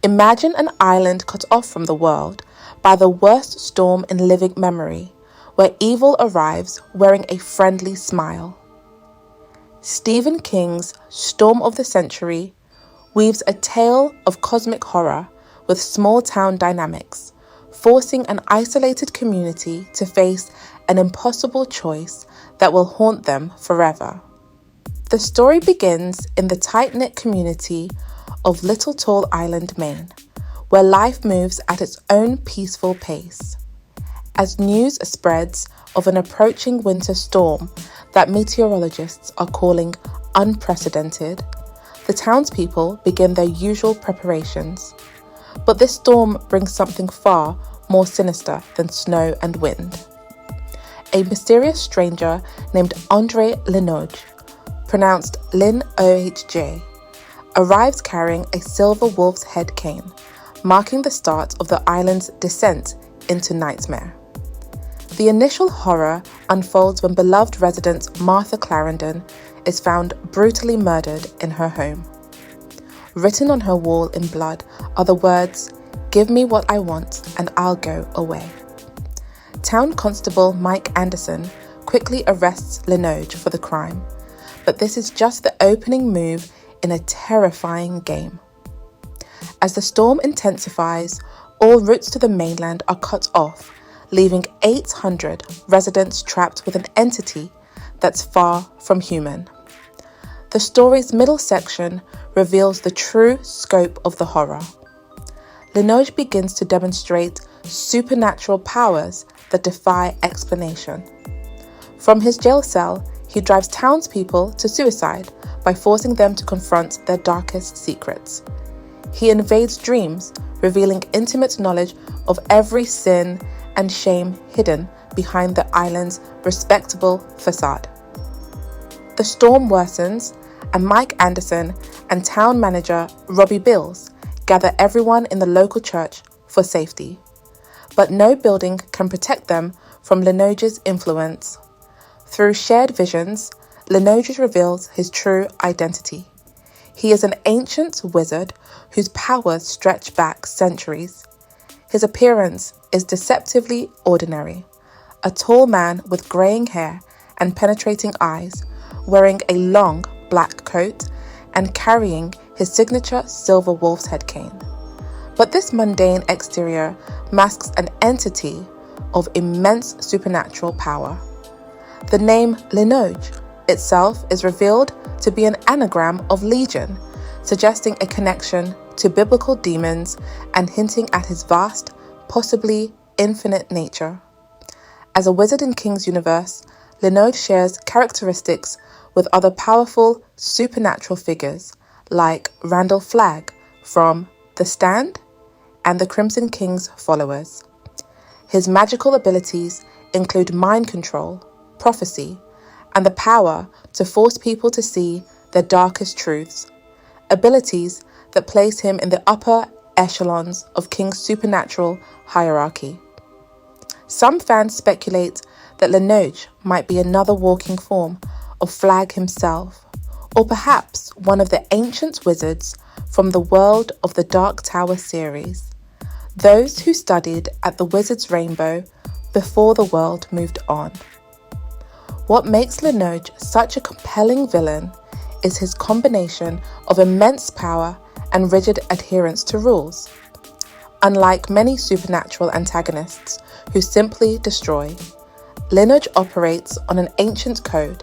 Imagine an island cut off from the world by the worst storm in living memory, where evil arrives wearing a friendly smile. Stephen King's Storm of the Century weaves a tale of cosmic horror with small-town dynamics, forcing an isolated community to face an impossible choice that will haunt them forever. The story begins in the tight-knit community of Little Tall Island, Maine, where life moves at its own peaceful pace. As news spreads of an approaching winter storm that meteorologists are calling unprecedented, the townspeople begin their usual preparations. But this storm brings something far more sinister than snow and wind. A mysterious stranger named Andre Linoge, pronounced Lin-O-H-J, arrives carrying a silver wolf's head cane, marking the start of the island's descent into nightmare. The initial horror unfolds when beloved resident Martha Clarendon is found brutally murdered in her home. Written on her wall in blood are the words, "Give me what I want and I'll go away." Town Constable Mike Anderson quickly arrests Linoge for the crime, but this is just the opening move in a terrifying game. As the storm intensifies, all routes to the mainland are cut off, leaving 800 residents trapped with an entity that's far from human. The story's middle section reveals the true scope of the horror. Linoge begins to demonstrate supernatural powers that defy explanation. From his jail cell, he drives townspeople to suicide by forcing them to confront their darkest secrets. He invades dreams, revealing intimate knowledge of every sin and shame hidden behind the island's respectable facade. The storm worsens, and Mike Anderson and town manager Robbie Bills gather everyone in the local church for safety. But no building can protect them from Linoge's influence. Through shared visions, Linoge reveals his true identity. He is an ancient wizard whose powers stretch back centuries. His appearance is deceptively ordinary, a tall man with graying hair and penetrating eyes, wearing a long black coat and carrying his signature silver wolf's head cane. But this mundane exterior masks an entity of immense supernatural power. The name Linoge itself is revealed to be an anagram of legion, suggesting a connection to biblical demons and hinting at his vast, possibly infinite nature. As a wizard in King's universe, Linoge shares characteristics with other powerful supernatural figures like Randall Flagg from The Stand and the Crimson King's followers. His magical abilities include mind control, prophecy, and the power to force people to see their darkest truths, abilities that place him in the upper echelons of King's supernatural hierarchy. Some fans speculate that Linoge might be another walking form of Flagg himself, or perhaps one of the ancient wizards from the World of the Dark Tower series, those who studied at the Wizard's Rainbow before the world moved on. What makes Linoge such a compelling villain is his combination of immense power and rigid adherence to rules. Unlike many supernatural antagonists who simply destroy, Linoge operates on an ancient code.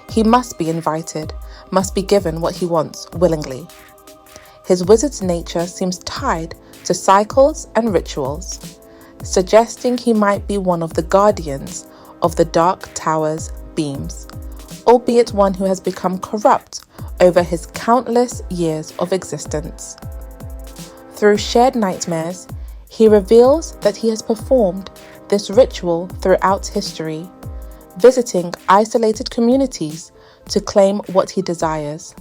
He must be invited, must be given what he wants willingly. His wizard's nature seems tied to cycles and rituals, suggesting he might be one of the guardians of the Dark Tower's beams, albeit one who has become corrupt over his countless years of existence. Through shared nightmares, he reveals that he has performed this ritual throughout history, visiting isolated communities to claim what he desires.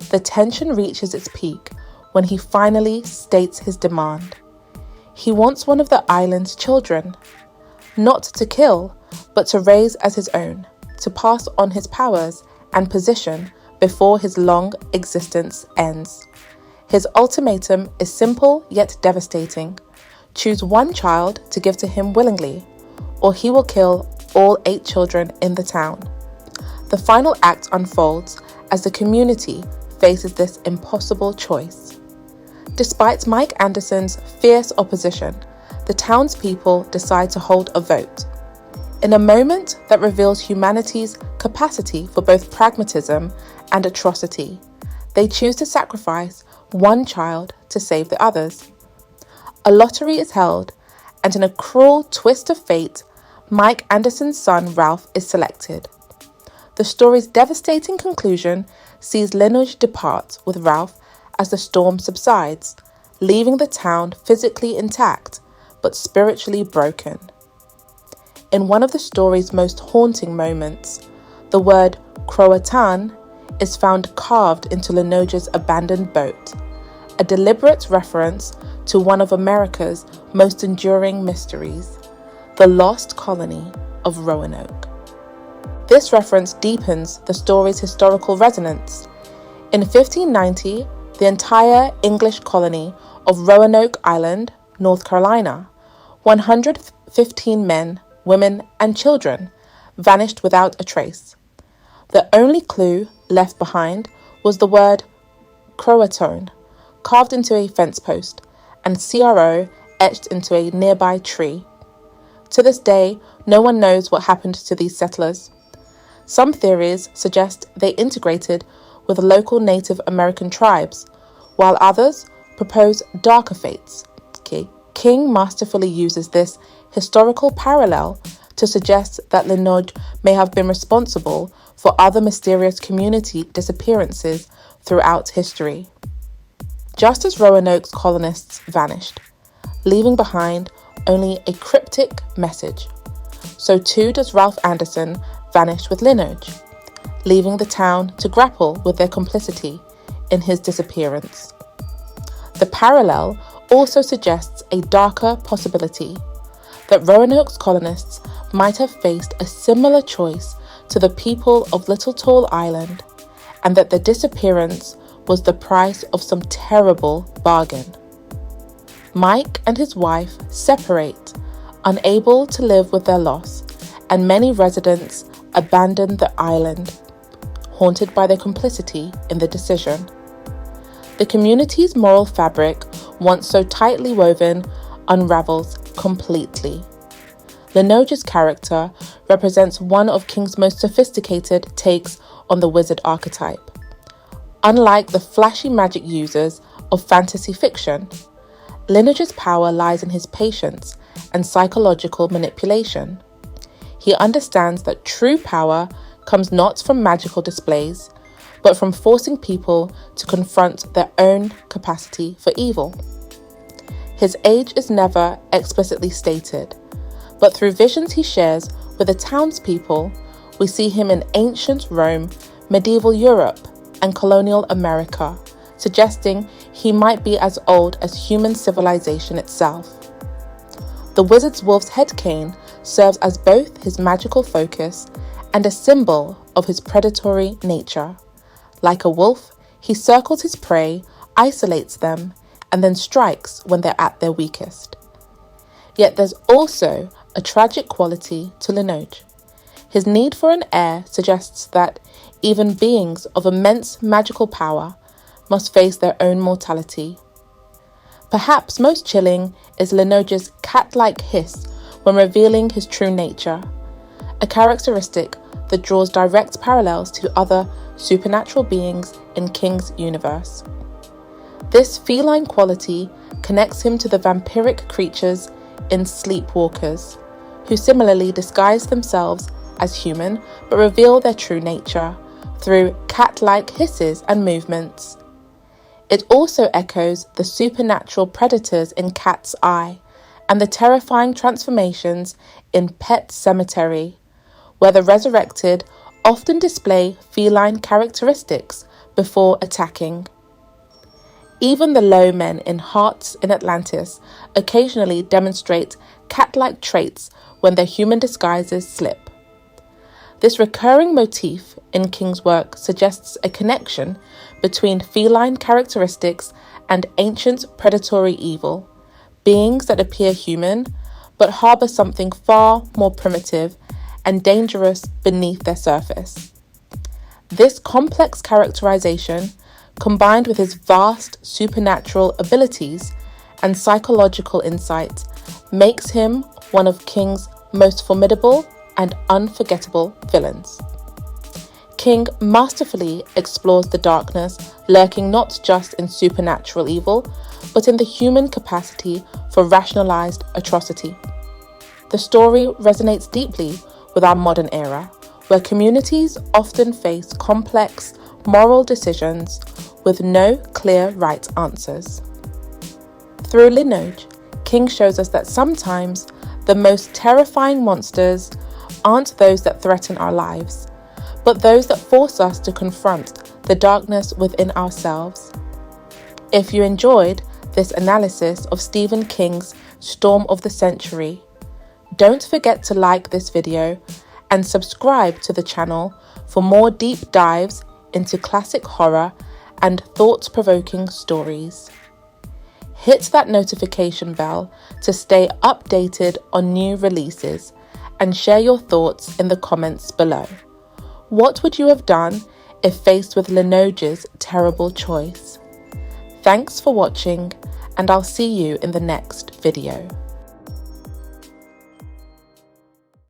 The tension reaches its peak when he finally states his demand. He wants one of the island's children, not to kill, but to raise as his own, to pass on his powers and position before his long existence ends. His ultimatum is simple yet devastating. Choose one child to give to him willingly, or he will kill all 8 children in the town. The final act unfolds as the community faces this impossible choice. Despite Mike Anderson's fierce opposition, the townspeople decide to hold a vote. In a moment that reveals humanity's capacity for both pragmatism and atrocity, they choose to sacrifice one child to save the others. A lottery is held, and in a cruel twist of fate, Mike Anderson's son Ralph is selected. The story's devastating conclusion sees Linoge depart with Ralph as the storm subsides, leaving the town physically intact but spiritually broken. In one of the story's most haunting moments, the word Croatan is found carved into Linoge's abandoned boat, a deliberate reference to one of America's most enduring mysteries, the lost colony of Roanoke. This reference deepens the story's historical resonance. In 1590, the entire English colony of Roanoke Island, North Carolina, 115 men, women, and children vanished without a trace. The only clue left behind was the word Croatoan, carved into a fence post, and CRO etched into a nearby tree. To this day, no one knows what happened to these settlers. Some theories suggest they integrated with local Native American tribes, while others propose darker fates. King masterfully uses this historical parallel to suggest that Linoge may have been responsible for other mysterious community disappearances throughout history. Just as Roanoke's colonists vanished, leaving behind only a cryptic message, so too does Ralph Anderson vanish with Linoge, leaving the town to grapple with their complicity in his disappearance. The parallel also suggests a darker possibility, that Roanoke's colonists might have faced a similar choice to the people of Little Tall Island, and that the disappearance was the price of some terrible bargain. Mike and his wife separate, unable to live with their loss, and many residents abandon the island, haunted by their complicity in the decision. The community's moral fabric, once so tightly woven, unravels completely. Linoge's character represents one of King's most sophisticated takes on the wizard archetype. Unlike the flashy magic users of fantasy fiction, Linoge's power lies in his patience and psychological manipulation. He understands that true power comes not from magical displays, but from forcing people to confront their own capacity for evil. His age is never explicitly stated, but through visions he shares with the townspeople, we see him in ancient Rome, medieval Europe, and colonial America, suggesting he might be as old as human civilization itself. The wizard's wolf's head cane serves as both his magical focus and a symbol of his predatory nature. Like a wolf, he circles his prey, isolates them, and then strikes when they're at their weakest. Yet there's also a tragic quality to Linoge. His need for an heir suggests that even beings of immense magical power must face their own mortality. Perhaps most chilling is Linoge's cat-like hiss when revealing his true nature, a characteristic that draws direct parallels to other supernatural beings in King's universe. This feline quality connects him to the vampiric creatures in Sleepwalkers, who similarly disguise themselves as human but reveal their true nature through cat-like hisses and movements. It also echoes the supernatural predators in Cat's Eye and the terrifying transformations in Pet Sematary, where the resurrected often display feline characteristics before attacking. Even the low men in Hearts in Atlantis occasionally demonstrate cat-like traits when their human disguises slip. This recurring motif in King's work suggests a connection between feline characteristics and ancient predatory evil, beings that appear human but harbour something far more primitive and dangerous beneath their surface. This complex characterization, combined with his vast supernatural abilities and psychological insights, makes him one of King's most formidable and unforgettable villains. King masterfully explores the darkness lurking not just in supernatural evil, but in the human capacity for rationalized atrocity. The story resonates deeply with our modern era, where communities often face complex moral decisions with no clear right answers. Through Linoge, King shows us that sometimes the most terrifying monsters aren't those that threaten our lives, but those that force us to confront the darkness within ourselves. If you enjoyed this analysis of Stephen King's Storm of the Century, don't forget to like this video and subscribe to the channel for more deep dives into classic horror and thought-provoking stories. Hit that notification bell to stay updated on new releases and share your thoughts in the comments below. What would you have done if faced with Linoge's terrible choice? Thanks for watching, and I'll see you in the next video.